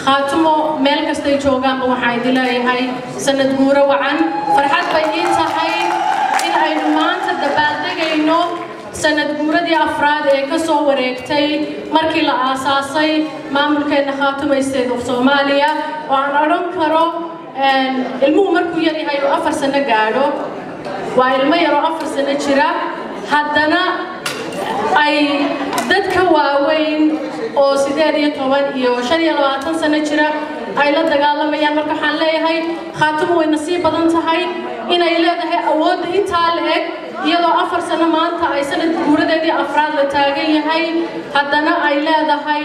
خاتمو ميل كستي جوغان بوحايد إلهي سند غورة وعن فرحات بيدين تحي إن أينو مانتا دبالدقينو سند غورة دي أفراد كسو وريكتي مركي لأساسي ماملكين خاتمو استيد of Somalia وعن أرون كارو المو مركو يري هايو 4 سنة قادو وإلما يرو 4 سنة جرا هادنا أي دادك واوين oo 18 iyo 25 sano jira ay la dagaalamayaan marka waxaan leeyahay Khaatumo way nasiib badan tahay inay leedahay awood inta leeg iyadoo 4 sano maanta ay sanad guuradeedii afraad la taagan yahay haddana ay leedahay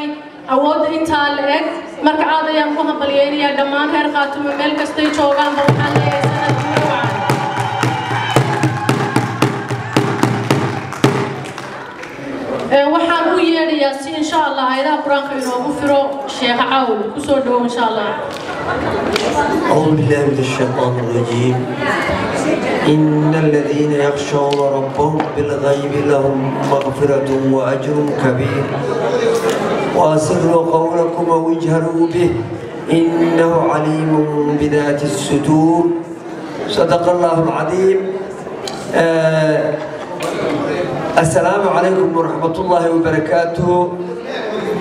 awood inta leeg marka aad ayaan ku hambalyeynaya dhammaan reer Khaatumo meel kasta ay joogaan waxaan leeyahay sanad guura waxaan u yeedhayaa si insha Allah ayadaha quraanka inoogu firo sheekh Cawl ku soo dhaw insha Allah أعوذ بالله من الشيطان الرجيم إن الذين يخشون ربهم بالغيب لهم مغفرة وأجر كبير وأسروا قولكم أو اجهروا به إنه عليم بذات الصدور صدق الله العظيم السلام عليكم ورحمة الله وبركاته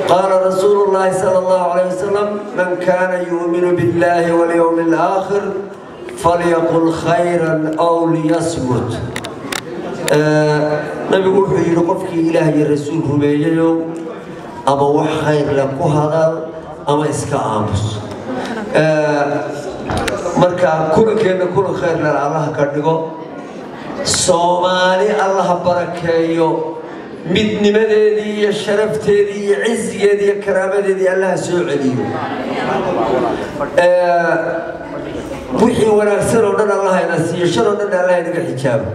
قال رسول الله صلى الله عليه وسلم من كان يؤمن بالله واليوم الآخر فليقل خيرا أو ليصمت نبي وحي رقفك إلهي الرسول هميجيو أما وحير لكو هذا أما إسكا آمس مركا كل كينا كل خير لله كردقو Soomaali Allah barakeeyo midnimadeedii iyo sharafteedii iyo cizigeedii iyo karaamadeedii Allah soo celiyo wixii wanaagsan oo dhan Allah ina siiyo shar oo dhan Allah inaga xijaabo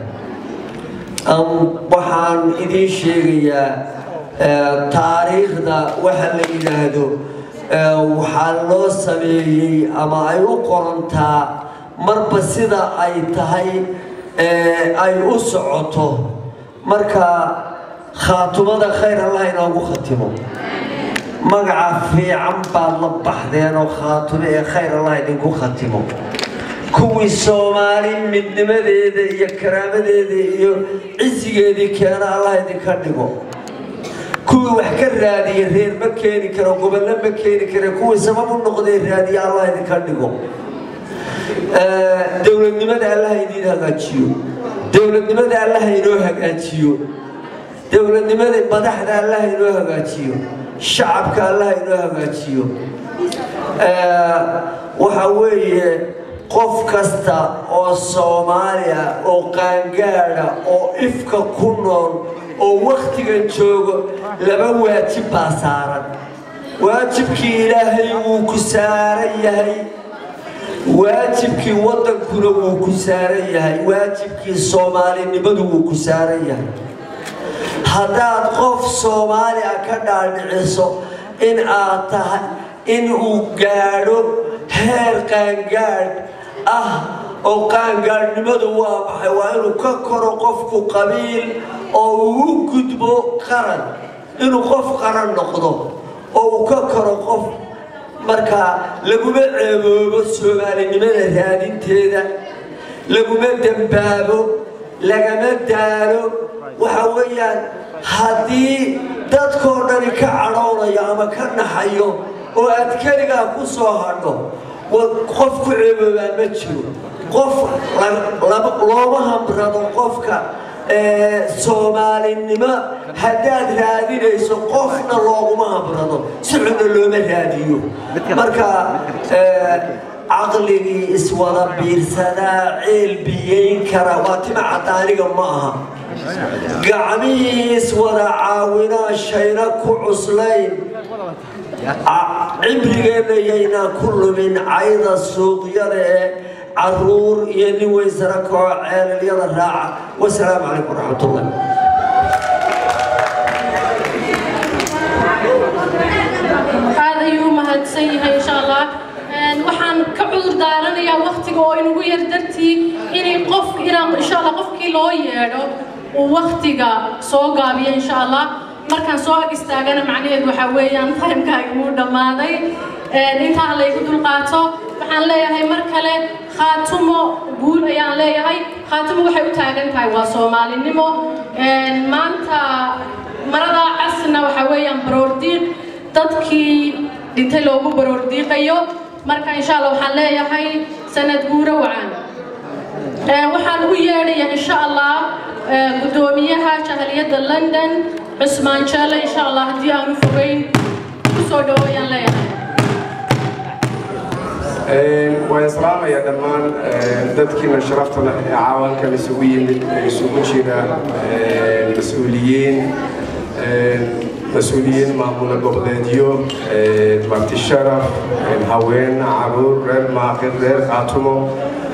waxaan idin sheegayaa taariikhda waxa la yiraahdo waxa loo sameeyay ama ay u qorantaa marba sida ay tahay ay u socoto marka khaatumada khayr Allah inoogu khatimo magaca fiican baad la baxdeen oo khaatumo ee khayr Allah idinku khatimo kuwii Soomaali midnimadeeda iyo karaamadeeda iyo cizigeedii keena Allah idinka dhigo kuwii wax ka raadiya reer ma keeni karo gobolna ma keeni karo kuwii sabab u noqday raadiya Allah idinka dhigo dawladnimada Allah idin hagaajiyo dawladnimada Allah inoo hagaajiyo dawladnimada madaxda Allah inoo hagaajiyo shacabka Allah inoo hagaajiyo waxa weeye qof kasta oo Soomaaliya oo qaangaara oo ifka ku nool oo waqtigan joogo laba waajib baa saaran waajibkii Ilaahay uu ku saaran yahay واجبكي وطن كله وكسارية واجبكي الصومالي نبدو وكسارية هذا قف صومالي أكاد عيسو إن آتها إن وقارو هير قانقارد أو قانقارد نبدو واضح وإنو ككرو قفكو قبيل أو وكتبو قرن إنو قف قرن نقضو أو ككرو قف marka lagu ceebo Soomaalinimada raadinteeda lagu dambaabo lagama daalo waxa weeyaan hadii dadkoo dhan ka caroonaya ama ka naxayo oo aad kaliga ku soo hadho qof ku ceebaa ma jiro qof looma hambrado qofka Soomaalinimo hadaad raadinayso qofna looguma hambrado sicuna looma raadiyo marka aqligii iswada biirsada ceel biyeyn kara waatima cadaaniga ma aha gacmihii iswada caawina shayna ku cuslayn cimrigeena yayna ku lumin cayda suuqyada عرور يلي ويسرك وعيال اليوم الراعة والسلام عليكم ورحمة الله. هذا يوم هتسيها إن شاء الله وحن كعذر دارنا يا وقتي قوين وير درتي إني قف إن شاء الله قف كيلو يارو ووقتي سوقا بي إن شاء الله مركان سوق استاجنا معنيه وحويان فهم كايمور دماغي intaa laygu dulqaato waxaan leeyahay mar kale khaatumo guul ayaan leeyahay khaatumo waxay u taagan tahay waa Soomaalinimo maanta marada casna waxa weeyaan baroordiiq dadkii dhintay loogu baroordiiqayo marka insha Allah waxaan leeyahay sanad guura wacan waxaan u yeedhayaa insha Allah gudoomiyaha jahaliyada London Cusmaan Jaale insha Allah hadii aanu fogeyn ku soo dhaweeyaan leeyahay وإسلام يا دمان دتكنا شرفتنا عوان كان يسوي جينا مسؤولين معمول البلديو مفتي الشرف هوين عرور غير ماقر غير خاتمو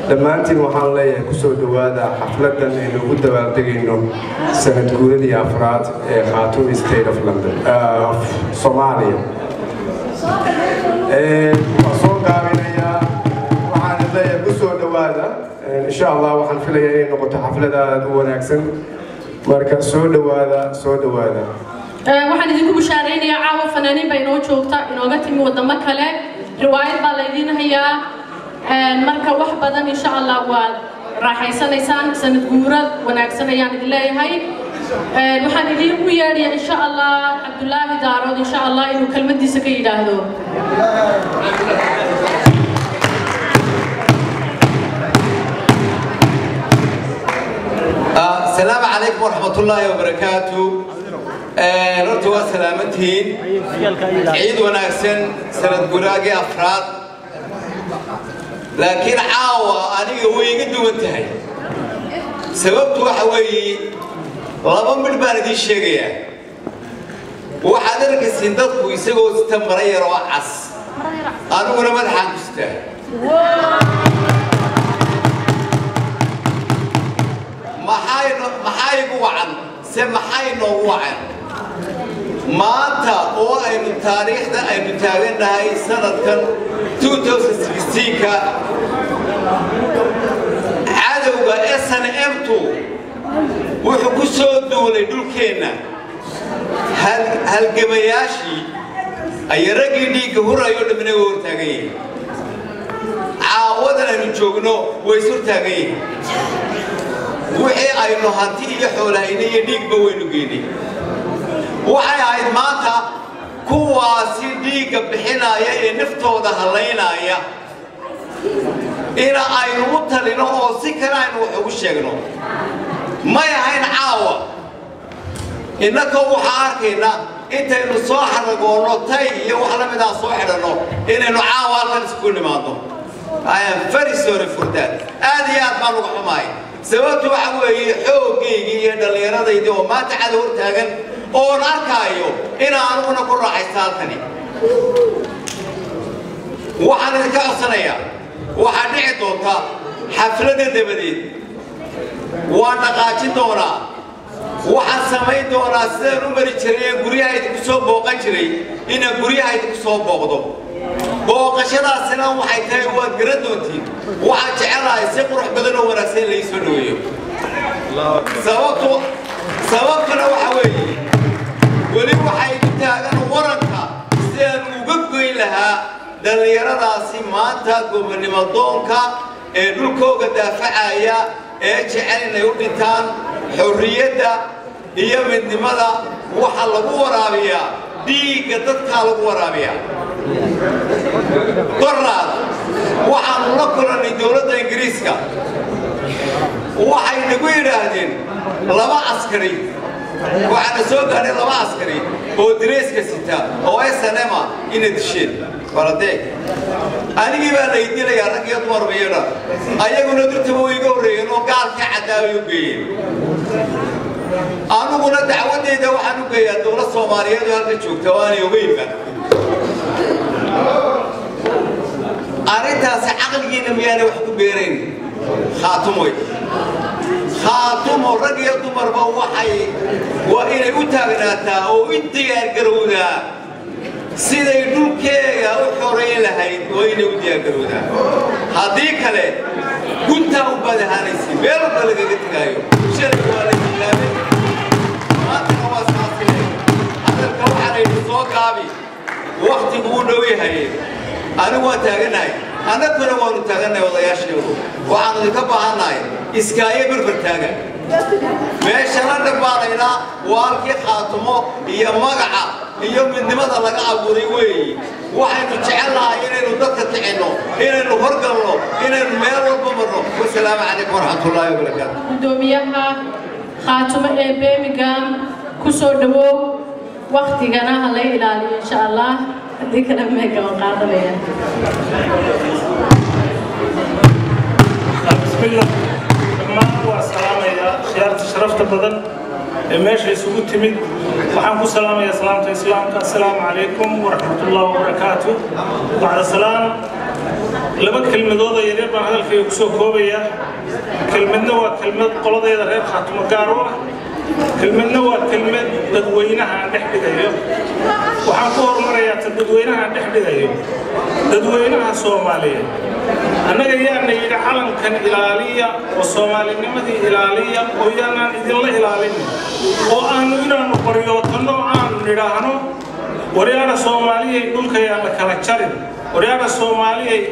لما أنت وحنا ليه كسر دوادا حفلة إنه بده بعدين سنة كورة أفراد خاتم state of London Somalia وصول قابلية وحنا ليه كسر دوادا إن شاء الله وحنا في ليه نقطة حفلة دون أكسن مركز سود دوادا waxaan idinku bushaareynayaa caawa fanaaniin bay inoo joogta inooga timi wadamo kale riwaayad baa la idin hayaa marka wax badan insha Allah waa raaxaysanaysaan sanad guurad wanaagsan ayaan idin leeyahay waxaan idinku yeedhayaa insha Allah Cabdullaahi Daarood insha Allah inuu kelmadiisa ka yiraahdo السلام عليكم ورحمة الله وبركاته رتوا سلامتين عيد وناسن سنة قراقي أفراد لكن عاوة أنا قوي قد وانتهي سببت وحوي لابن بالباردي الشيقية وحضرك السندق ويسقوا استمرير وعص أنا قلنا مدحان تستاهل maxay wacan maxay noo wacan maanta oo aynu taariikhda aynu taaganahay sanadkan 2016ka cadawga SNM2 wuxuu ku soo duulay dhulkeena halgamayaashii ay ragii dhiigga hurayo dhammaan way taagan yihiin caawadan aynu joogno way sur taagan yihiin وحي أينو هانتي يحولهيني يديك بوينوجيني وحي أيد ماتا كواسي ديك بحنا يا نفتو ده هلينا يا إلى أينو متلنا أو سكنا إنه وشجنو ما يهين عاوة إنك هو حاركنا أنت إنه صاحر قولنا تاي يوحنا من صاحرنا إنه عاوة كان سكون ماضو I am very sorry for that هذه أتمنى حماي سببت وحوي حوقي دليرة ذي وما تعذر تاجن أو نركايو إن أنا نقول راح يسالتني وحنا كأصنيا وحنا عطوتا حفلة دبدين وانا قاعدين دونا وحسمي دونا سر مريشري غريا يتكسو بوقشري إن غريا يتكسو بوقدو بوقشنا سنة وحيتها وقردونتي وحجعلها يسقط بدنا ورسين ليس نويو سببتنا وحوي ولي وحيد تاجن ورقة سين وقبقي لها دليرة راسي ما تقوم بنمطونك دولكو قد فعايا جعلنا يوقتان حرية هي من دمدا وحلقوا ورابيا دي قد تكالوا ورابيا قرر waxaan la kulanay dawladda Ingiriiska waxay nagu yiraahdeen laba askari waxaan soo gaaray laba askari oo direeska sita oo SNM in dishin waradeeg anigii baa la idilay rag iyo dumar bayada ayaguna dirtaba way iga horeeyeen oo gaalka cadaawi u geeyeen anuguna dacwadeeda waxaan u geeyay dawladda Soomaaliyeed oo halka joogta waan ogeeyba أريدها سعقلين ميانا وحكو بيرين خاتموي خاتم الرجل يضمر بوحي وإلى يتابعنا أو يديار جرودا سيدا يدل كي أو حوري لهاي وإلى يديار جرودا هذيك له كنت أبدا هنسي بيرو بلغ جتكايو شرب والي كلامي ما تنواس حاصله هذا الكوحة يصوغ عبي وقت بودوي هاي anigu waan taaganahay annaguna waanu taaganahay odayaasheedu waxaanu idinka baahannahay iskaayo berber taagan meeshana dhabaalaynaa waa halkii khaatumo iyo magaca iyo midnimada laga abuuray weeyi waxaynu jecelnahay inaynu dadka kicinno inaynu horgalno inaynu meel walba marno wasalaamu calaykum waraxmatullaahi wabarakaatu gudoomiyaha khaatumo ee Birmingham ku soo dhawow waqtigana ha la ilaaliyo insha Allah haddii kala meega qaadanaya bismillah والسلام يا خيار شرفت بدن ماشي يسوق تمد وحن سلام يا سلامة الإسلام السلام عليكم ورحمة الله وبركاته بعد السلام لما كلمة ضوضة يدير مع هذا الفيك سو كوبية كلمة نوى كلمة قلادة يدير خاتم كاروة كلمة نوى كلمة تدوينها عن نحن ذي وحنقول مريات تدوينها عن نحن ذي تدوينها صومالية أنا جايني إلى عالم كان إلالية والصومالي نمدي إلالية ويانا إذن الله إلالية وأنا إلى نقريوتنا عن نراهنو وريانا صومالية يقول كيانا كنكشرين وريانا صومالية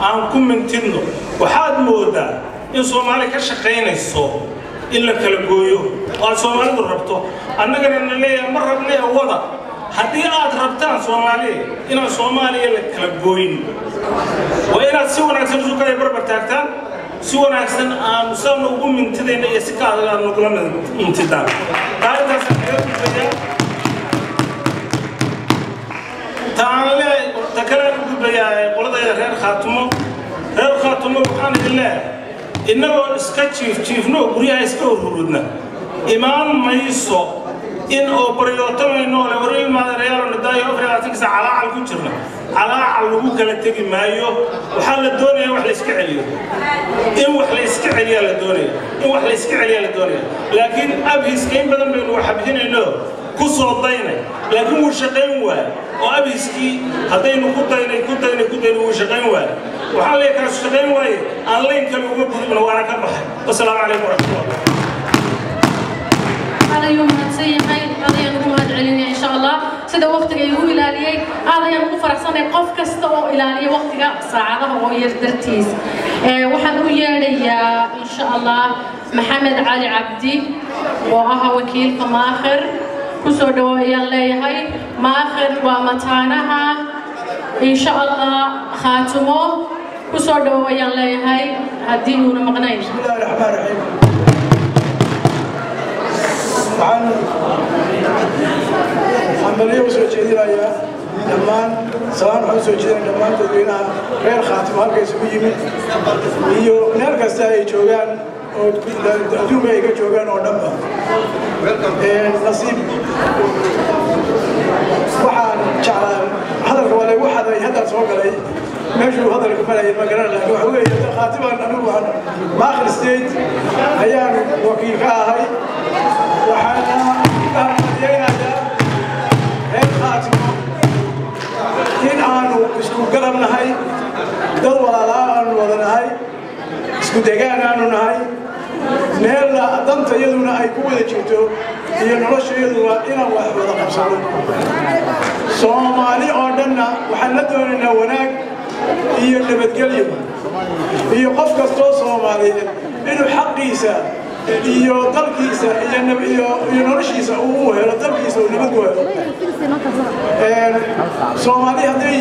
عن كم من تنو وحاد مودا إن صومالي كشقين الصوم إلا كالجويو والصومالي ضربته أنا جاينا ليه مرة بني أوضة هدي ربطان صومالي إن صوماليا لكالجوين وإن سونا ترجو كذا بربر تاكتان سونا أحسن مسلم نقوم من تدين يسكع على نقول من تدان. تعال تعال تكلم بيا ولد غير خاتمه سبحان الله إنه سكتشيف نو بريا يسكور ردنا إمام ميسو إن أوبريوتهم إنه لوريل ما ريال نداي أوبريات كذا على الكوتشرنا على الوجوه كلا تجي مايو وحال الدنيا وحلا يسكعليه إن وحلا يسكعليه للدنيا إن وحلا يسكعليه للدنيا لكن أبي سكين بدل من وحبهن إنه كسر الضينة لكن وشقين واه وأبي سكي هذين كدين وشقين واه وحال يكره شقين واه الله يمكن يقول من وراء كبح والسلام عليكم ورحمة الله. هذا يوم نسيحي هذا يوم هادعليني إن شاء الله سيدا وقتك يقول إلاليي هذا يوم فرحصاني قف كستو إلاليي وقتك ساعده ويردرتيز وحنو يالي إن شاء الله محمد علي عبدي وها وكيل ماخر كسو دوائي الليهي ماخر ومتانها إن شاء الله خاتمه كسو دوائي الليهي هدينونا مغنين بسم الله الرحمن الرحيم عملية وسوتشيدين يا دمان سواء وسوتشيدين دمان تدرينا غير خاتم هالك يسوي من يو نرجع ساي جوجان أو أدوم يجي جوجان أو دم نصيب واحد شعر هذا الكوالي واحد هذا سوق عليه ماشي هذا الكوالي ما قرر له هو خاتم أنا ما آخر ستيت أيام وكيل هاي وحنا أهدينا هاي خاتمة إن أنا اسكو قلبنا هاي دل ولا لا أنا ولا هاي اسكو دجانا أنا هاي نهلا دمت يدنا هاي قوة جيتو هي نرش يدنا إنا واحد ولا قبصنا صومالي أردنا وحنا لنا وناك هي اللي بتقلب هي قف كستو صومالي إنه حقيسة iyo dalkiisa iyo noloshiisa uu helo dalkiisa uu nabad waayo Soomaaliya haday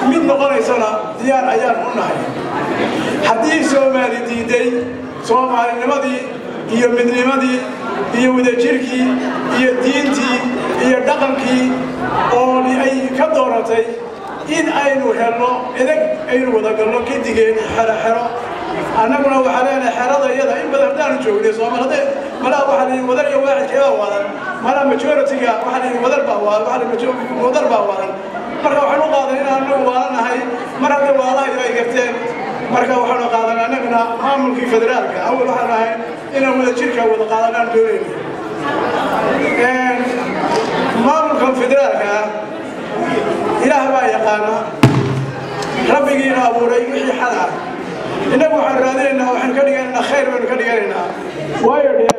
mid noqonaysana diyaar ayaan u nahay hadii Soomaali diiday Soomaalinimadii iyo midnimadii iyo wadajirkii iyo diintii iyo dhaqankii oo ay ka dooratay in aynu helno idag aynu wada galno kidigeen xaraxaro أنا وحنا حرضة يدا إن بدر دار جوري صومال هذا ملا وحنا مدر يواحد كذا واحد ملا مجورة تيجا وحنا مدر باوال وحنا مدر باوال مرة وحنا قادرين أنه وانا هاي مرة والا يبغى يقتل مرة وحنا قادرين أنا كنا عامل في فدرالك أول وحنا هاي إنه ولا شركة ولا قادرين دورين ما ممكن فدرالك إله ما يقانا ربي جينا أبو ريح حلا إنه وحرادين وحن كدينا خير من كدينا وايد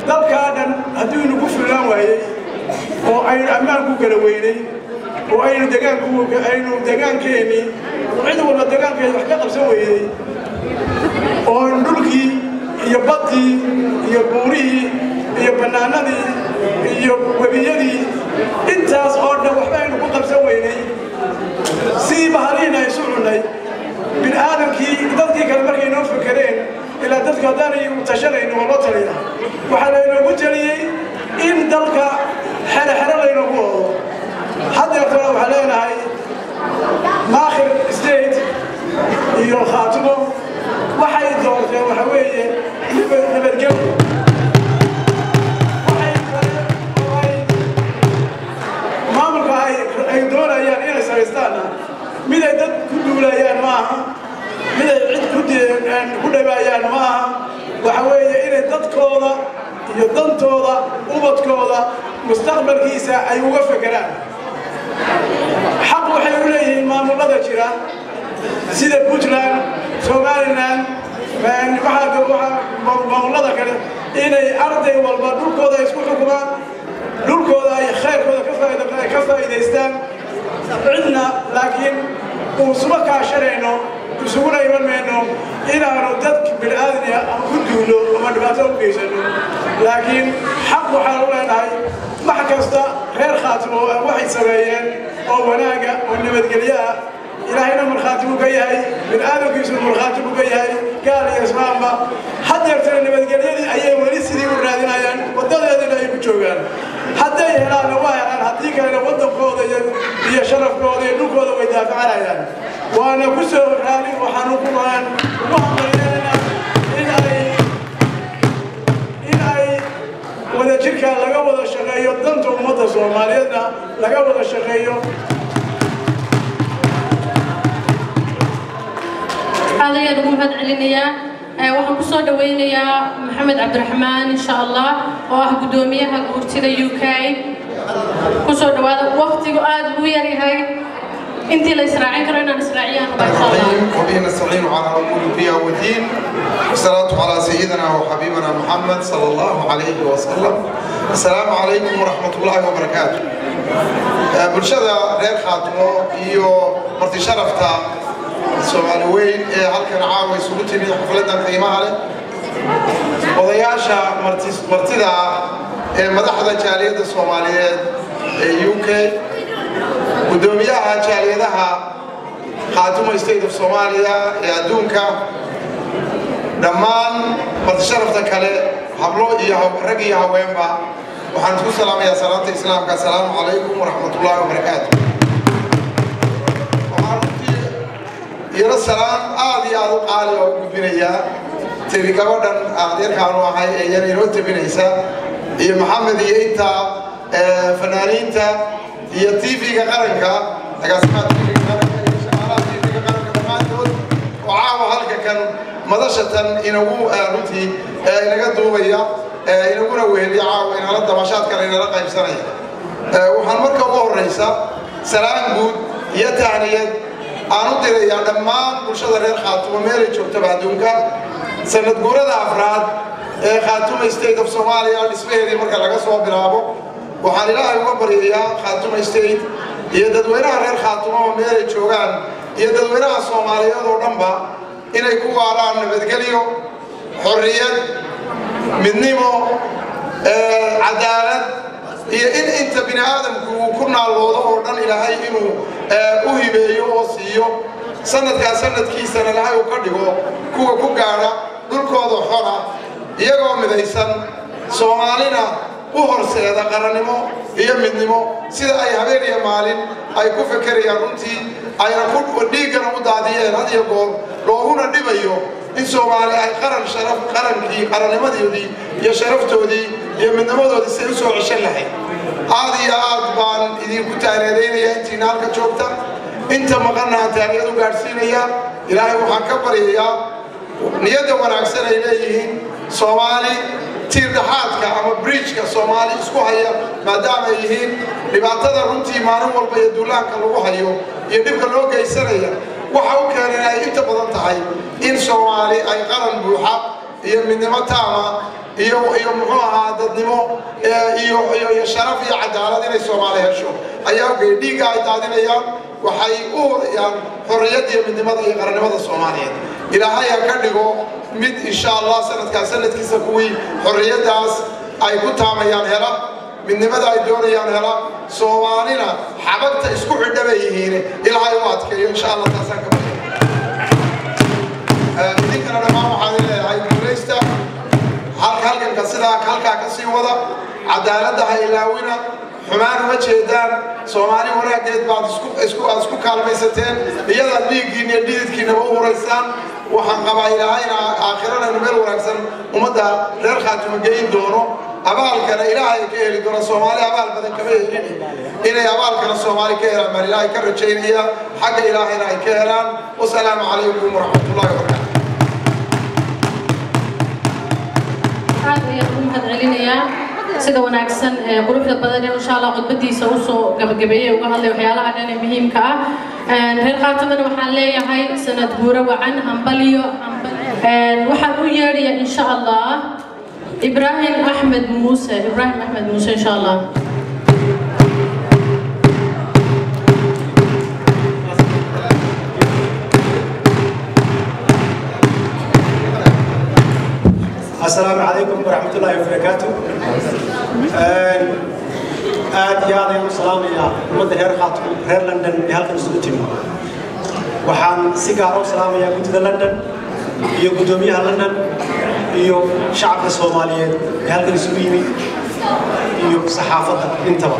ذلك هذا هدوء نقفل لنا وهي وأين أمان كوكل ويني وأين دجان كيني haddaanay tashanayno oo la talina waxaa laynoogu taliyey in dalka xero laynoogu wado haddeertana waxaan leenahay maakhir state iyo khaatimo waxay doorteen waxa weeye nabadgelyo maamulka ay doonayaan inay samaystaanna mid ay dad ku duulayaan maaha mid ay cid ku dhawaayaan maaha waxa weeye inay dadkooda iyo dantooda ubadkooda mustaqbalkiisa ay uga fekeraan xaq waxay u leeyihiin maamulada jira sida Puntland Somaliland maamulada kale inay arday walba dhulkooda isku xukumaan dhulkooda ay khayrkooda ka faa'iidaystaan cidna laakiin uusuma kaashanayno isuguna iman mayno inaanu dadka bini'aadmiga ku duulo ama dhibaato u geysano laakiin xaq waxaan u leenahay wax kasta reer khaatimo waxay sameeyeen oo wanaaga oo nabadgelyaha ilaahayna markhaati buu ka yahay bini'aadamkiisuna markhaati buu ka yahay gaal iyo islaamba haddeertana nabadgelyadii ayay weli sidii u raadinayaan waddadeedina ay ku joogaan hadday helaanna waa helaan haddii kalena waddankooda iyo sharafkooda iyo dhulkooda way daafacanayaan waana ku soo raali waxaanu ku maan ugu hambalyeynaa in ay wadajirka laga wada shaqeeyo danta ummadda Soomaaliyeedna laga wada shaqeeyo هذا يدوم هذا علينا waxaan ku soo dhaweynayaa Maxamed Cabdiraxmaan insha Allah oo ah gudoomiyaha guurtida UK ku soo dhawaada waqtigu aad u yar yahay intii la israacin karo inaan israaciyaan وبه نستعين على امور الدنيا والدين والصلاه على سيدنا وحبيبنا محمد صلى الله عليه وسلم السلام عليكم ورحمه الله وبركاته bulshada reer Khaatimo iyo marti sharafta Soomaali weyn ee halkan caawa isugu timi xafladan qiimaha leh odayaasha martida ee madaxda jaaliyadda Soomaaliyeed ee UK gudoomiyaha jaaliyadaha Khaatimo State of Somalia ee adduunka dhammaan marti sharafta kale hablo iyo rag iyo haweenba waxaan ku salaamayaa salaanta islaamka assalaamu calaykum waraxmatullaahi wabarakaatuh يرى السلام آدي آدو قالي أو بنيا تبي كبردن آدير كانوا هاي يعني روت بنيسا يا محمد ينتا فنانين تا يا تيفي كقرنكا أقسمت تيفي كقرنكا شغالات تيفي كقرنكا كمان دول وعاو هالك كان مدرسة إنه روتي إنه قدوا ويا إنه قلنا وهلي عاو إنه على الدمشات كان إنه رقم سنة وحنمرك الله الرئيسة سلام بود يتعنيد aanu diray dhammaan bulshada reer Khaatimo meel ay joogto adduunka sanad guurada afraad ee Khaatimo State of Somalia dhismaheedii marka laga soo bilaabo waxaan ilaahay uga baryayaa Khaatimo State iyo dadweynaha reer Khaatimo meel ay joogaan iyo dadweynaha Soomaaliyeed oo dhanba inay ku waaraan nabadgelyo xorriyad midnimo cadaalad iyo in inta bini'aadamku ku naaloodo oo dhan ilaahay inuu u hibeeyo oo siiyo sanadkiisana ilaahay uu ka dhigo kuwa ku gaadha dhulkooda xora iyagoo midaysan Soomaalina u horseeda qarannimo iyo midnimo sida ay habeen iyo maalin ay ku fekerayaan runtii ayna ku dhiigana u daadiyeen had iyo goor looguna dhibayo in Soomaali ay qarannimadoodii iyo sharaftoodii iyo midnimadoodii si u soo ceshan lahayd aad iyo aad baan idinku taageeraynaya intiina halka joogta inta maqanna taageeradu gaarsiinaya ilaahay waxaan ka baryayaa niyadda wanaagsan ay leeyihiin Soomaali tiir dhaxaadka ama bridge-ka Soomaali isku haya maadaama ay yihiin dhibaatada runtii maalin walba iyo duulaanka lagu hayo iyo dhibka loo geysanaya waxa uu keenay ay inta badan tahay in Soomaali ay qaran buuxa iyo midnimo taama iyo muxuu ahaa dadnimo iyo sharaf iyo cadaalad inay Soomaali hesho ayaa dhiiga ay daadinayaan waxay u horayaan xorriyad iyo midnimada iyo qarannimada Soomaaliyeed ilaahay ka dhigo mid insha Allah sanadkiisa kuwii xorriyadaas ay ku taamayaan hela midnimada ay doonayaan hela Soomaalina xabagta isku xidhaba yihiin ilaahay u adkeeyo insha Allah taasaan ka baryo idinkana dhammaan waxaan leeyahay guuleysta sidaa halkaa ka sii wada cadaaladda ha ilaawina xumaan uma jeedaan soomaali wanaaggeed baad isku kaalmaysateen iyadaad dhiiggiina iyo dhididkiinaba u huraysaan waxaan qabaa ilaahayna aakhirana meel wanaagsan ummadda reer khaatumo geyn doono abaalkana ilaahay ka heli doono soomaali abaal badan kama helin inay abaalkana soomaali ka helaan baan ilaahay ka rajaynaya xagga ilaahayna ay ka helaan wasalaamu calaykum waraxmatullaahi wabarakaatu aad ayaan u mahadcelinayaa sida wanaagsan quruxda badan in insha Allah qodbadiisa u soo gabagabeeyay uga hadlay waxyaalaha dhan ee muhiimka ah reer Khaatumo waxaan leeyahay sanad guura wacan hambaliyo waxaan u yeedhiyaa insha Allah Ibrahim Ahmed Muuse insha Allah السلام عليكم ورحمة الله وبركاته. يا ذي السلام يا مدة هير خاطر هير لندن بهالك السلطين. وحن سيجارو سلام يا جود لندن يو قدومي هالندن يو شعب الصومالي بهالك السلطين يو صحافة انتبه.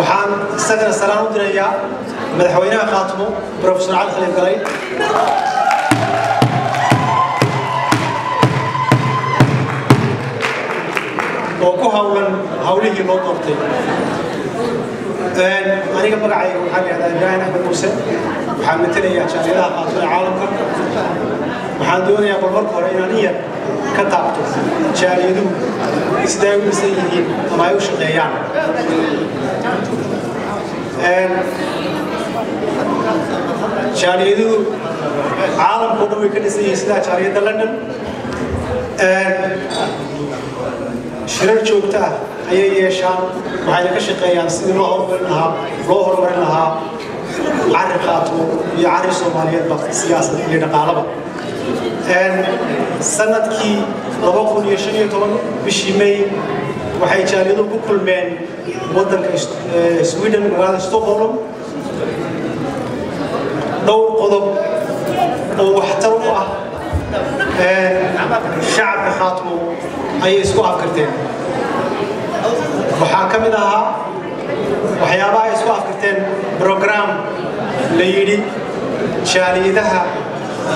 وحن سجل السلام عليكم مدحوينها خاطمو بروفيسور علي خليل قليل وكو هوليه لو دورتي aniga magacayga waxaa la yidhahdaa Ibrahim Ahmed Muuse waxaan matalayaa jaamacadaha qaatooda caalamka waxaan doonayaa marka hore inaan iyad ka taabto jaamicaduhu siday u dhisan yihiin ama ay u shaqeeyaan jaamicaduhu caalamka oo dhan way ka dhisan yihiin sida jaamacadda London shirar joogto ah ayay yeeshaan waxayna ka shaqeeyaan sidii loo horumarin lahaa carri Khaatumo iyo carri Soomaaliyeedba siyaasad iyo dhaqaalaba sanadkii 2015 bishii May waxay jaamicaduhu ku kulmeen waddanka Sweden magaalada Stockholm dhowr qodob oo waxtar u ah shacabka Khaatumo ayay isku afkarteen waxaa ka mid ahaa waxyaabaha ay isku afkarteen program la yidhi jaaliyadaha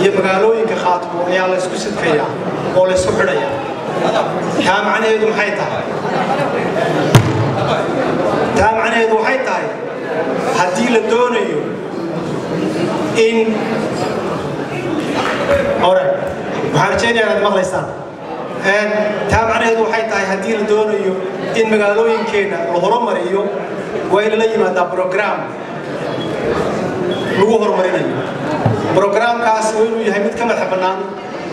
iyo magaalooyinka Khaatumo ayaa la isku sidkayaa oo la isku xidhayaa taa macnaheedu maxay tahay haddii la doonayo in hore waxaan rajaynayaa inaad maqlaysaan taa macnaheedu waxay tahay haddii la doonayo in magaalooyinkeena la horumariyo waa in la yimaadaa program lagu horumarinayo programkaas waa inuu yahay mid ka madax bannaan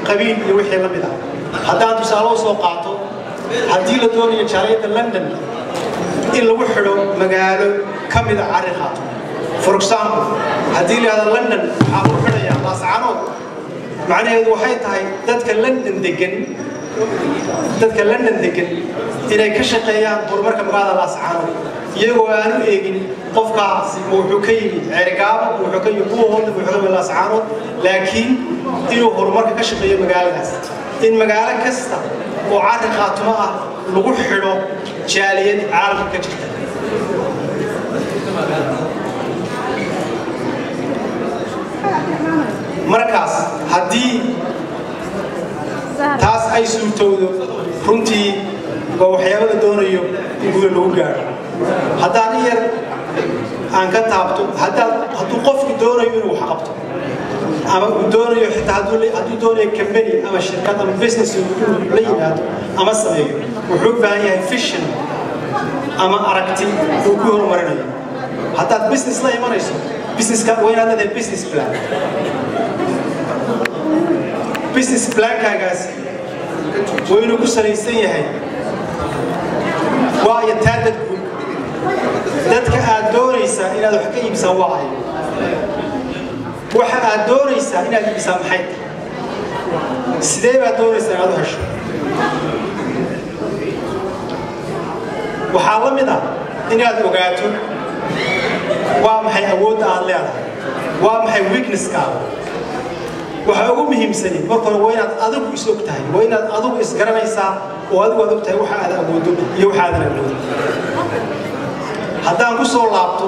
qabiil iyo wixii la mid ah haddaan tusaale u soo qaato haddii la doonayo jaaliyadda London in lagu xidho magaalo ka mid ah carri Khaatumo for example haddii la yidhaahdo London waxaa lagu xidhayaa Laascaanood macnaheedu waxay tahay dadka London degan inay ka shaqeeyaan horumarka magaalada Laascaanood iyagoo aan u eegin qofkaasi wuxuu ka yimid Ceerigaabo wuxuu ka yimid Buuhoodle wuxuu ka yimid Laascaanood laakiin inuu horumarka ka shaqeeyo magaaladaas in magaalo kasta oo carri Khaatumo ah lagu xidho jaaliyad caalamka ka jirta markaas haddii taas ay suurtowdo runtii waa waxyaabo la doonayo in guul lagu gaaro haddaan yar aan ka taabto hadduu qofku doonayo inuu wax qabto ama uu doonayo xitaa hadduu doonayo company ama shirkad ama business inuu la yimaado ama sameeyo wuxuu u baahan yahay vision ama aragti uu ku horumarinayo haddaad business la imanayso businesska waa inaad leedahay business plan business plan-kaagaasi waa inuu ku salaysan yahay waayo taa dadka aad doonaysaa inaad wax ka iibsaan waa ayo waxa aad doonaysaa inaad iibsaan maxay sidee baad doonaysaa inaad u hesho waxaa la mid ah inaad ogaato waa maxay awoodda aad leedahay waa maxay weaknesskaaga waxa ugu muhiimsan marka hore waa inaad adigu is og tahay waa inaad adigu is garanaysaa oo adigu og tahay waxa aad awoodo iyo waxa aad awoodin haddaan ku soo laabto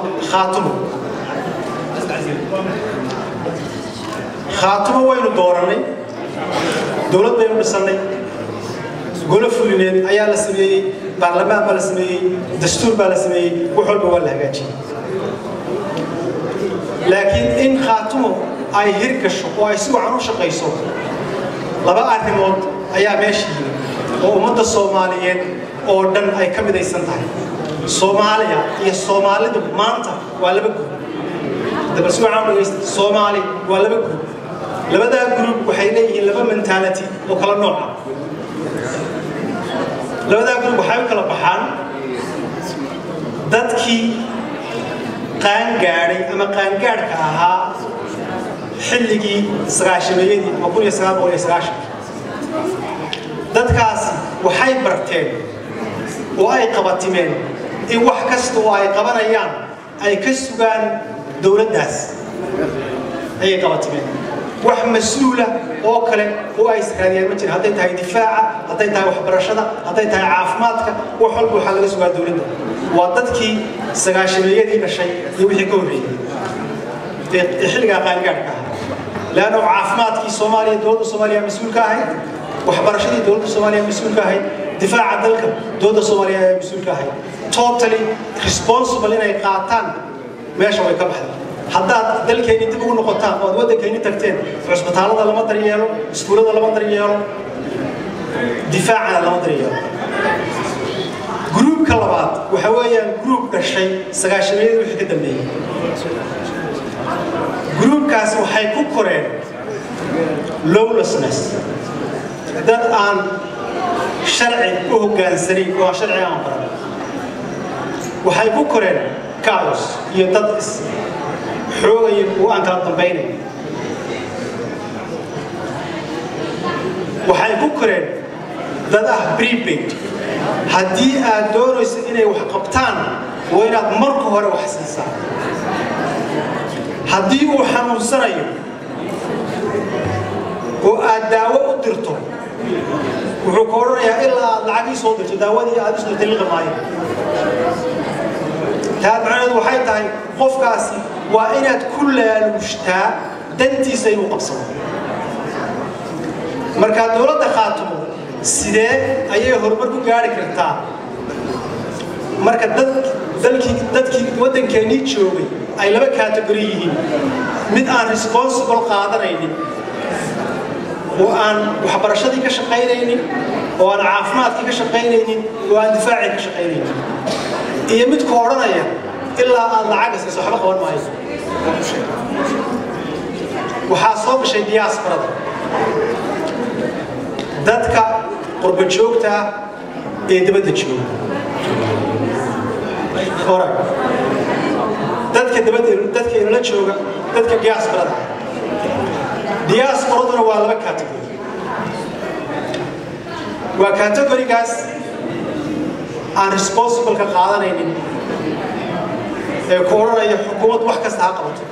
khaatumo waynu dooranay dowlad baynu dhisannay golo fulineed ayaa la sameeyey baarlamaan baa la sameeyey dastuur baa la sameeyey wax walba waa la hagaajiyey laakiin in khaatumo ay hirgasho oo ay si wacan u shaqayso laba arrimood ayaa meesha yimid oo ummadda Soomaaliyeed oo dhan ay ka midaysan tahay Soomaaliya iyo Soomaalidu maanta waa laba group daba si wacan u dhageysta Soomaali waa laba group labada group waxay leeyihiin laba mentality oo kala nooc ah labada group waxay kala baxaan dadkii qaan gaaray ama qaan gaarka ahaa xilligii sagaashameeyadii ama 1990 dadkaas waxay barteen oo ay qabatimeen in wax kasta oo ay qabanayaan ay ka sugaan dawladdaas ay qabatimeen wax mas'uula oo kale oo ay israadiyaan ma jiro hadday tahay difaaca hadday tahay waxbarashada hadday tahay caafimaadka wax walba waxa laga sugaa dawladda waa dadkii sagaashameeyadii dhashay iyo wixii ka horreeyay xilliga qaan gaarka ah لأنه عافمات كي سوماليا دولة سوماليا مسؤول كاهي وحبرشتي دولة سوماليا مسؤول كاهي دفاع عدلك دولة سوماليا مسؤول كاهي totally responsible إن يقاطن ماشي ويكبح حتى دلك يعني تبغون نقطان أو ودك يعني تكتين عصبة هذا لما ترياله سكولة لما ترياله دفاع لما ترياله جروب كلابات وحوالي جروب كشيء سجاشمية وحكي دمية جروب كاس وحيكون كورين lawlessness dad aan sharci u hoggaansanin oo sharci aan baran waxay ku koreen chaos iyo dad is xoogay oo aan kala dambeynay waxay ku koreen dad ah prepaid haddii aad doonayso inay wax qabtaan waa inaad marka hore wax siisaa haddii uu xanuunsanayo oo aad daawo u dirto wuxuu ka oranayaa ilaa aad lacag soo dirto daawadii aad isku daliiq maayo taa macnaheedu waxay tahay qofkaasi waa inaad ku laaluushtaa dantiisa inuu qabsado marka dawladda Khaatumo sidee ayay horumar ku gaari kartaa marka dadkii waddankeennii joogay ay laba category yihiin mid aan responsible qaadanaynin oo aan waxbarashadii ka shaqaynaynin oo aan caafimaadkii ka shaqaynaynin oo aan difaacii ka shaqaynaynin iyo mid ku oranaya ilaa aad lacag siiso waxba qaban maayo waxaa soo gashay diasporada dadka qurba joogta ee dibadda jooga hore dadka dibadda dadka la jooga dadka diasporada diasporaduna waa laba category waa categorygaas aan responsible ka qaadanaynin ee ku oranaya xukuumad wax kasta ha qabato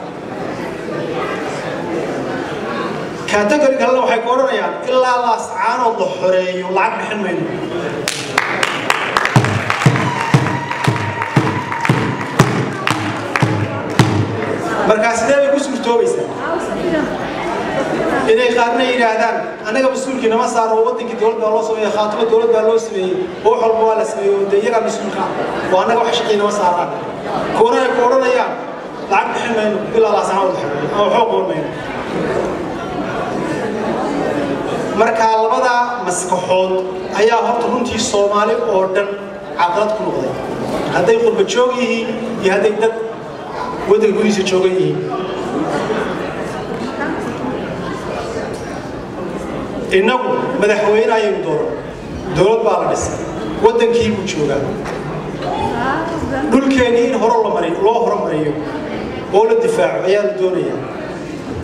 category kale waxay ku oranayaan ilaa la ascaanood la xoreeyo lacag bixin mayno markaas sidee bay ku suurtoobaysaa inay qaarna yiraahdaan anaga mas'uulkii nama saaro wadankii dawladda loo sameeyay Khaatumo dawladda loo sameeyay oo xalba waa la sameeyay oo iyaga mas'uulka waa anaga wax shaqeeyna ma saaraan koranayaan lacag bixin mayno ilaa la ascaanood oo xoog qormayno marka labada maskaxood ayaa horta runtii Soomaali oo dhan caqabad ku noqday hadday qurba joog yihiin iyo hadday dad waddanka gudihiisa joogan yihiin innagu madaxweyne ayaynu dooran dowlad baa la dhisay waddankii buu joogaa dhulkeennii in loo horumariyo oo la difaaco ayaa la doonayaa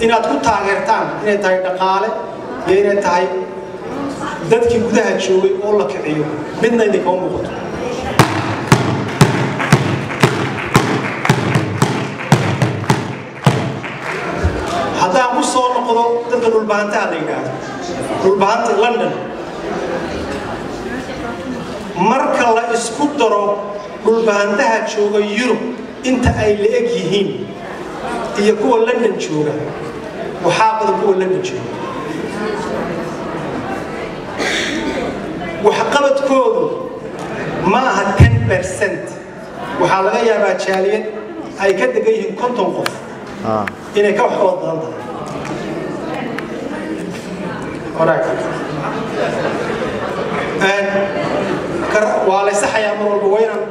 inaad ku taageertaan inay tahay dhaqaale iyo inay tahay dadkii gudaha joogay oo la kiciyo midna idinkama muuqato haddaan ku soo noqdo noqdo dadka dhulbahantaha la yidhaahdo dhulbahanta London marka la isku daro dhulbahantaha jooga Yurub inta ay la eg yihiin iyo kuwa London jooga waxaa badan kuwa London jooga waxa qabadkoodu ma aha 10% waxaa laga yaabaa jaaliyad ay ka degan yihiin 50 qof inay ka wax qabad badan tahay alright waa la saxayaa mar walba waynan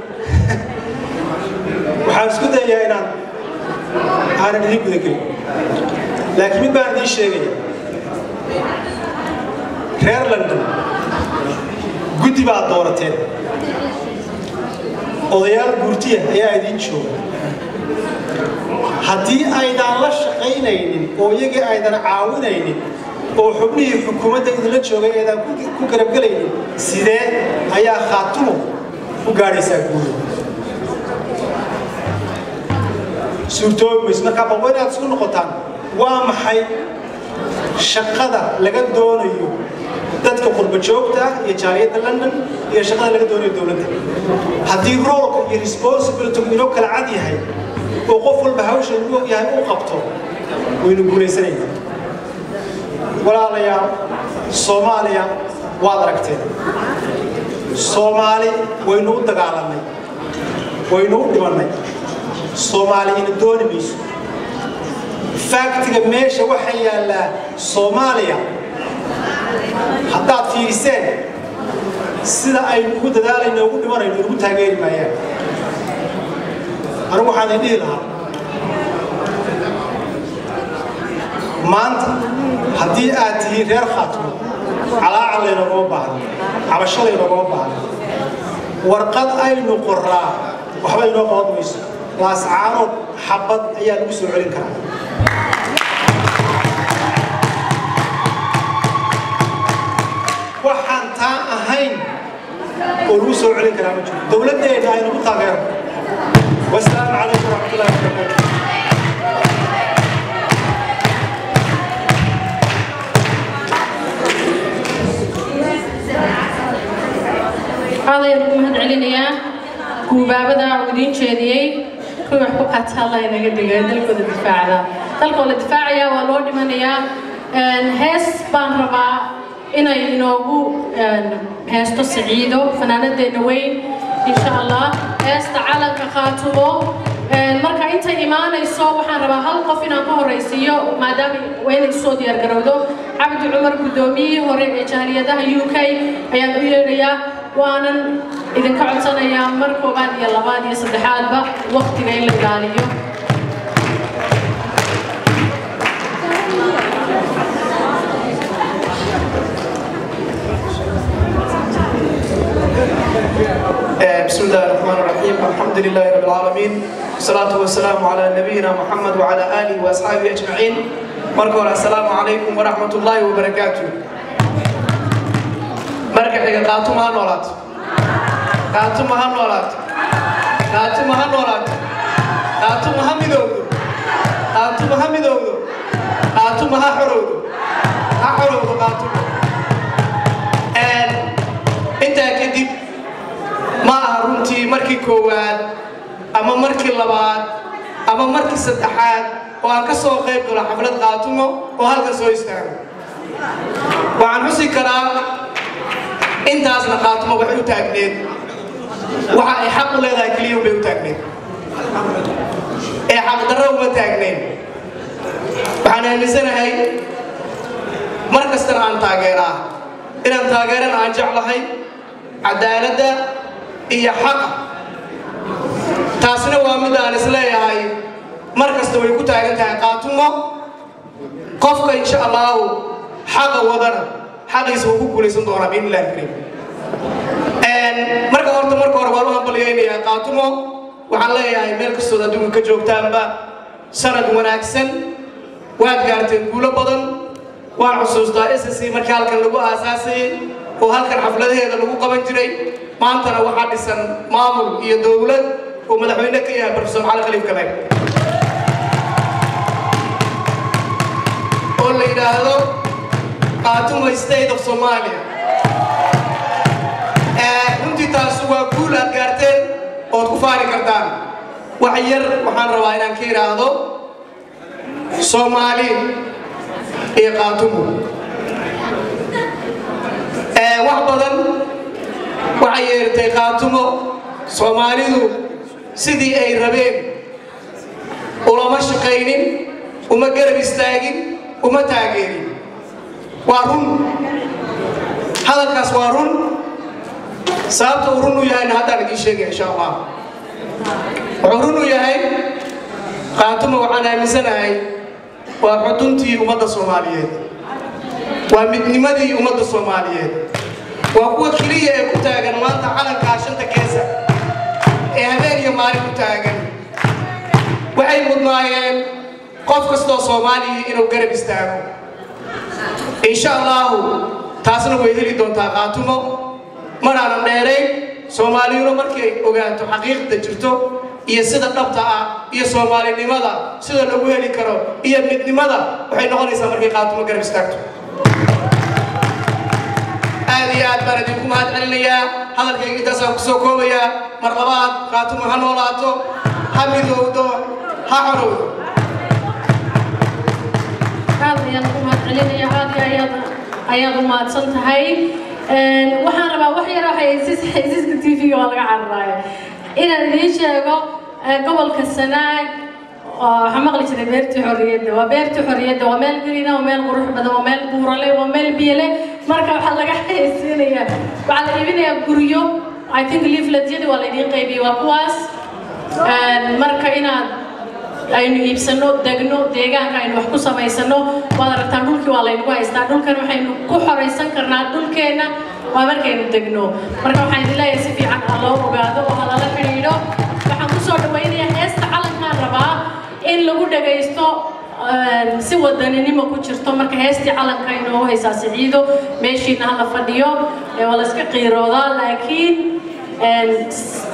waxaan isku dayaa inaan aanan idin guda gelin laakiin mid baan idiin sheegaya reer London guddi baa doorateen odayaal guurtiya ayaa idiin jooga haddii aydan la shaqaynaynin oo iyagii aydan caawinaynin oo xubnihii xukuumadda idinla joogay aydan ku garabgelaynin sidee ayaa khaatumo u gaadhaysaa guuda suurtoobays markaa balba inaad isku noqotaan waa maxay shaqada laga doonayo dadka qurba joogta iyo jaaliyadda London iyo shaqada laga doonayo dawladda haddii roolka iyo responsibility inuu kala cad yahay oo qof walba hawsha uu og yahay uu qabto waynu guulaysanayna walaalayaal Soomaaliya waad aragteen Soomaali waynu u dagaalanay waynu u dhimanay Soomaali in dooni mayso faktiga meesha waxa yaala Soomaaliya haddaad fiiriseen sida ay ugu dadaalayno ugu dhimanayno ugu taageeri maayaan anigu waxaan idin dhihi lahaa maanta haddii aad tihiin reer Khaatumo calaacalayna uga baahan cabashalayna uga baahan warqad aynu qoraa waxba inoo qaban mayso laascaanood xabad ayaa lagu soo celin karaa waxaan taa ahayn oo lagu soo celin karaa ma jiro dawladdeena aynu ku taageerno wassalaamu calaykum waraxmatullaahi wabarakaatuh هذا يرجو مهد علينا كوبابدا ودين شديي كل حقوق الله ينقد جدل كذا دفاع ذا تلقوا الدفاع يا والله من يا هس بانربا إنا ينوبو هس تسعيدو فنانة دينوين إن شاء الله هس تعالى كخاتمو marka inta iimaanayso waxaan rabaa hal qof inaan ka horeysiyo maadaama weynay soo diyaar garowdo Cabdi Cumar gudoomiyihii hore ee jaaliyadaha UK ayaan u yeerayaa waanan idinka codsanayaa mar koobaad iyo labaad iyo saddexaadba waqtiga in la ilaaliyo بسم الله الرحمن الرحيم الحمد لله رب العالمين والصلاة والسلام على نبينا محمد وعلى آله وأصحابه أجمعين مركور السلام عليكم ورحمة الله وبركاته مركب قاتمها نولات قاتمها نولات قاتمها نولات قاتمها مدود قاتمها مدود قاتمها حرود حرود قاتمها انت كدب ما runtii markii koowaad ama markii labaad ama markii saddexaad oo aan ka soo qayb galo xaflad qaatumo oo halka soo istaago waxaan xusi karaa intaasna qaatumo waxay u taagneed waxa ay xaq u leedahay kaliya bay u taagneed ee xaq darro uma taagneed waxaan aaminsanahay mar kastana aan taageeraa inaan taageerana aan jeclahay cadaaladda iyo xaq taasna waa mid aan isleeyahay mar kasta way ku taagan tahay qaatumo qofka insha Allah xaq wadana xaqiisa uu ku guuleysan doona biillah kareem marka hore waan u hambalyeynaya qaatumo waxaan leeyahay meel kasta oo adduunka ka joogtaanba sanad wanaagsan waad gaarteen guulo badan waan xusuustaa SSC markii halkan lagu aasaasay oo halkan xafladaheeda lagu qaban jiray maantana waxaa dhisan maamul iyo dawlad oo madaxweyne ka yahay Professor Cali Khaliif Kabeer oo oo la yidhaahdo Khaatumo State of Somalia. runtii taas waa guul aad gaarteen ood ku faani kartaan. wax yar waxaan rabaa inaan ka yidhaahdo Soomaali iyo Khaatumo. wax badan waxay yeertay Khaatumo Soomaalidu sidii ay rabeen ulama shaqaynin uma garab istaagin uma taageerin. waa run hadalkaas waa run sababta uu run u yahayna haddaan idiin sheegaya insha Allah. wuxuu run u yahay Khaatumo waxaan aaminsanahay waa xuduntii ummadda Soomaaliyeed, waa midnimadii ummadda Soomaaliyeed, waa kuwa keliya ee ku taagan maanta calanka shanta geesa ee habeen iyo maalin ku taagan. waxay mudnaayeen qof kastoo Soomaaliya inuu garab istaago. insha Allah taasna way heli doontaa Khaatumo maraan dheeray. Soomaaliyuna markay ogaato xaqiiqda jirto iyo sida dhabta ah iyo Soomaalinimada sida lagu heli karo iyo midnimada waxay noqonaysaa markay Khaatumo garab istaagto. aad iyo aad baan idinku mahadcelinayaa. hadalkayga intaasaan kusoo koobayaa. mar labaad Khaatumo ha noolaato, ha midowdo, ha xorowdo. aad ayaan ku mahadcelinayaa. aad iyo ayaad u mahadsan tahay. waxaan rabaa wax yar xaysiiska TV-ga waa laga cararaaya inaan idiin sheego gobolka Sanaag waxaa maqli jiray beertii xorriyadda. waa beertii xorriyadda, waa meel gelina, waa meel qurux badan, waa meel buurale, waa meel biyo leh. marka waxaa laga xaysiinayaa, waxaa la iibinayaa guryo. I think leafletyadii waa la idiin qaybiyey, waa kuwaas. marka inaad aynu iibsano, degno, deegaanka aynu wax ku samaysano. waad aragtaan dhulkii waa laynagu haystaa. dhulkan waxaynu ku xoraysan karnaa dhulkeenna waa markaynu degno. marka waxaan idin leeyahay si fiican ha loo ogaado oo ha lala xidhiidho. waxaan kusoo dhawaynayaa heesta calankaan rabaa in lagu dhagaysto si wadaninimo ku jirto. marka heestii calanka inoo haysaa Siciido meeshiina hala fadhiyo waa la iska qiiroodaa. laakiin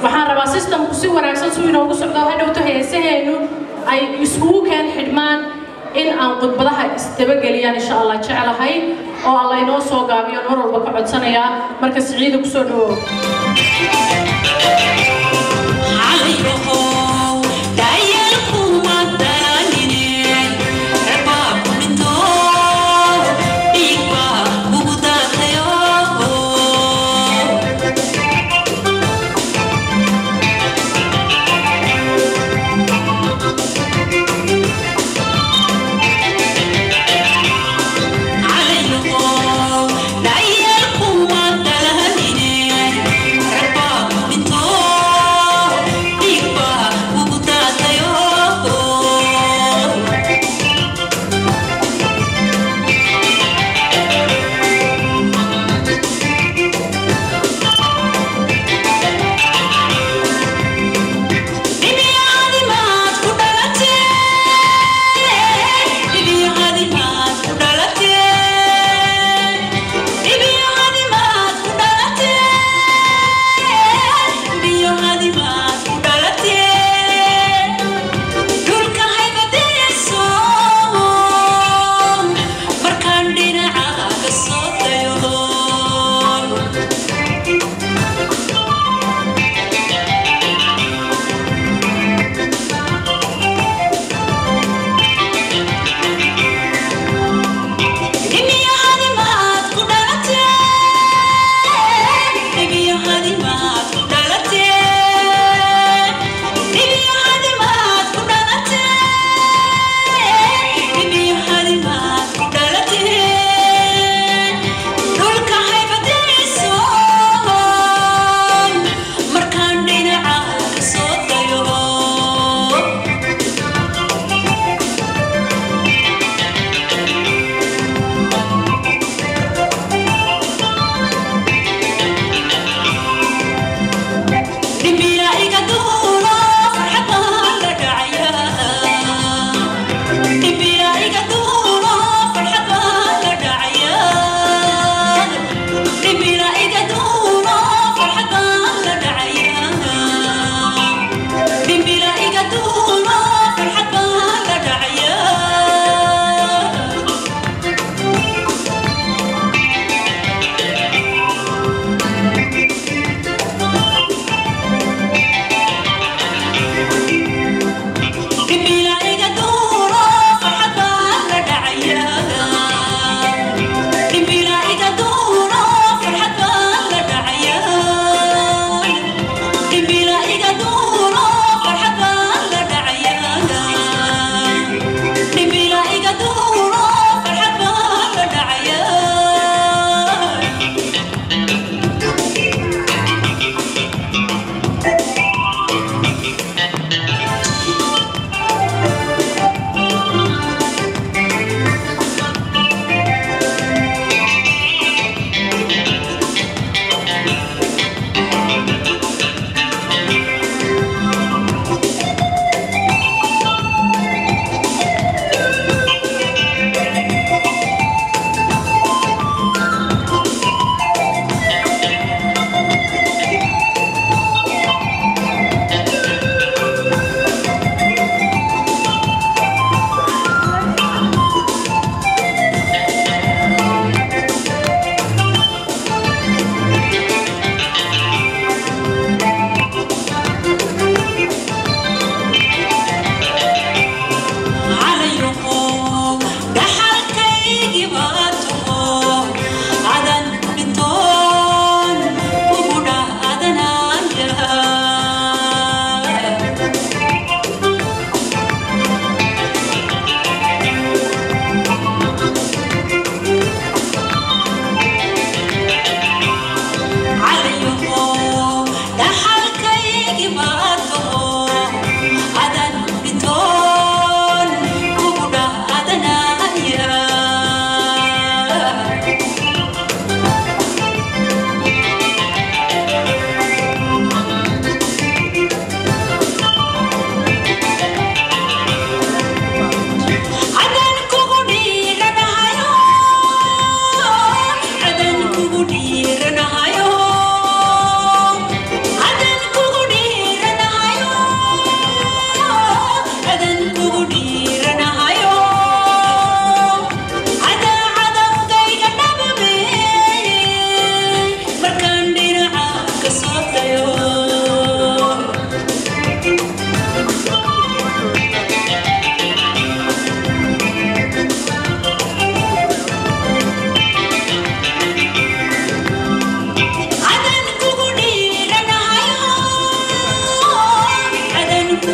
waxaan rabaa systemku si wanaagsan suu inoogu socdo hadhowto heesaheenu ay iskugu keen xidhmaan in aan khudbadaha isdabageliyaan insha Allah jecelahay oo alla inoo soo gaabiyo mar walba ka codsanayaa. marka Siciido kusoo dhawow. Bye.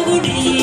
lagu dhiibay